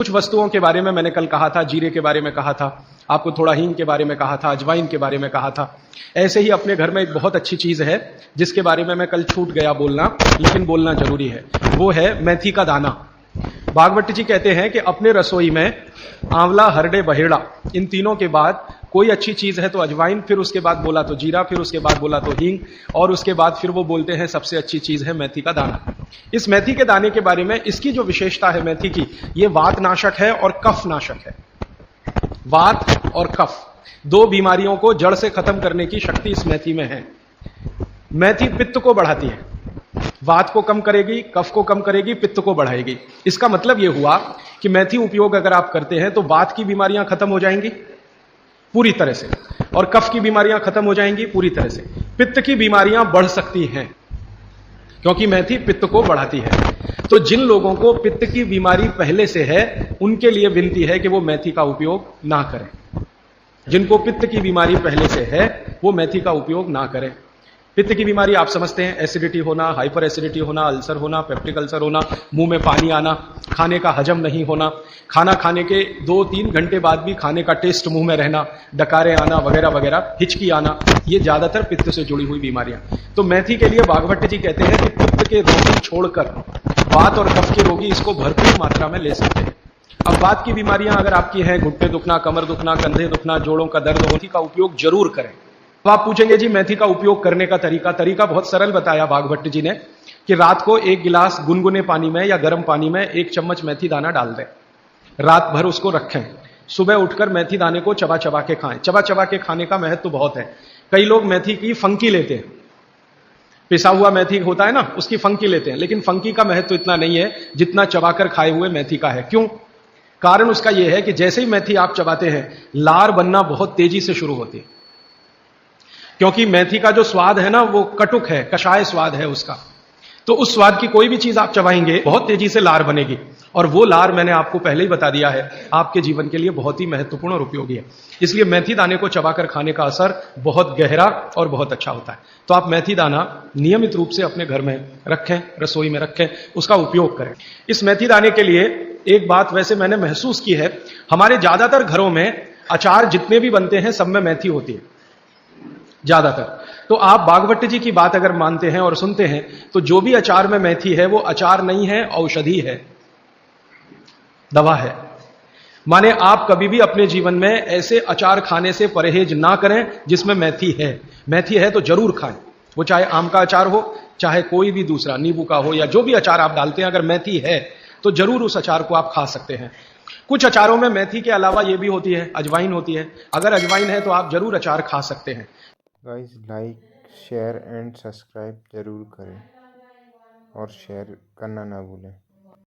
कुछ वस्तुओं के बारे में मैंने कल कहा था, जीरे के बारे में कहा था, आपको थोड़ा हींग के बारे में कहा था, अजवाइन के बारे में कहा था। ऐसे ही अपने घर में एक बहुत अच्छी चीज है जिसके बारे में मैं कल छूट गया बोलना, लेकिन बोलना जरूरी है। वो है मेथी का दाना। भागवत जी कहते हैं कि अपने रसोई में आंवला, हरडे, बहेड़ा, इन तीनों के बाद कोई अच्छी चीज है तो अजवाइन, फिर उसके बाद बोला तो जीरा, फिर उसके बाद बोला तो हींग, और उसके बाद फिर वो बोलते हैं सबसे अच्छी चीज है मेथी का दाना। इस मेथी के दाने के बारे में इसकी जो विशेषता है मेथी की, ये वात नाशक है और कफ नाशक है। वात और कफ दो बीमारियों को जड़ से खत्म करने की शक्ति इस मेथी में है। मेथी पित्त को बढ़ाती है, वात को कम करेगी, कफ को कम करेगी, पित्त को बढ़ाएगी। इसका मतलब यह हुआ कि मेथी उपयोग अगर आप करते हैं तो वात की बीमारियां खत्म हो जाएंगी पूरी तरह से, और कफ की बीमारियां खत्म हो जाएंगी पूरी तरह से। पित्त की बीमारियां बढ़ सकती हैं क्योंकि मेथी पित्त को बढ़ाती है। तो जिन लोगों को पित्त की बीमारी पहले से है उनके लिए विनती है कि वो मेथी का उपयोग ना करें। जिनको पित्त की बीमारी पहले से है वो मेथी का उपयोग ना करें। पित्त की बीमारी आप समझते हैं, एसिडिटी होना, हाइपर एसिडिटी होना, अल्सर होना, पेप्टिक अल्सर होना, मुंह में पानी आना, खाने का हजम नहीं होना, खाना खाने के 2-3 घंटे बाद भी खाने का टेस्ट मुंह में रहना, डकारे आना वगैरह वगैरह, हिचकी आना, ये ज्यादातर पित्त से जुड़ी हुई बीमारियां। तो मेथी के लिए भागवत जी कहते हैं कि पित्त के रोगी छोड़कर वात और कफ के रोगी इसको भरपूर मात्रा में ले सकते हैं। अब वात की बीमारियां अगर आपकी हैं, घुटने दुखना, कमर दुखना, कंधे दुखना, जोड़ों का दर्द, मेथी का उपयोग जरूर करें। तो आप पूछेंगे जी मेथी का उपयोग करने का तरीका बहुत सरल बताया भागवत जी ने कि रात को 1 गिलास गुनगुने पानी में या गर्म पानी में 1 चम्मच मेथी दाना डाल दें, रात भर उसको रखें, सुबह उठकर मेथी दाने को चबा चबा के खाएं। चबा चबा के खाने का महत्व तो बहुत है। कई लोग मेथी की फंकी लेते हैं, पिसा हुआ मेथी होता है ना, उसकी फंकी लेते हैं, लेकिन फंकी का महत्व इतना नहीं है जितना चबाकर खाए हुए मेथी का है। क्यों? कारण उसका यह है कि जैसे ही मेथी आप चबाते हैं लार बनना बहुत तेजी से शुरू होती है, क्योंकि मेथी का जो स्वाद है ना वो कटुक है, कषाय स्वाद है उसका। तो उस स्वाद की कोई भी चीज आप चबाएंगे बहुत तेजी से लार बनेगी, और वो लार मैंने आपको पहले ही बता दिया है आपके जीवन के लिए बहुत ही महत्वपूर्ण और उपयोगी है। इसलिए मेथी दाने को चबाकर खाने का असर बहुत गहरा और बहुत अच्छा होता है। तो आप मेथी दाना नियमित रूप से अपने घर में रखें, रसोई में रखें, उसका उपयोग करें। इस मेथी दाने के लिए एक बात वैसे मैंने महसूस की है, हमारे ज्यादातर घरों में अचार जितने भी बनते हैं सब में मेथी होती है ज्यादातर। तो आप भागवत जी की बात अगर मानते हैं और सुनते हैं तो जो भी अचार में मेथी है वो अचार नहीं है, औषधि है, दवा है। माने आप कभी भी अपने जीवन में ऐसे अचार खाने से परहेज ना करें जिसमें मेथी है। मेथी है तो जरूर खाएं, वो चाहे आम का अचार हो, चाहे कोई भी दूसरा नींबू का हो, या जो भी अचार आप डालते हैं, अगर मेथी है तो जरूर उस अचार को आप खा सकते हैं। कुछ अचारों में मेथी के अलावा ये भी होती है, अजवाइन होती है। अगर अजवाइन है तो आप जरूर अचार खा सकते हैं। Guys like, share and subscribe जरूर करें और शेयर करना ना भूलें।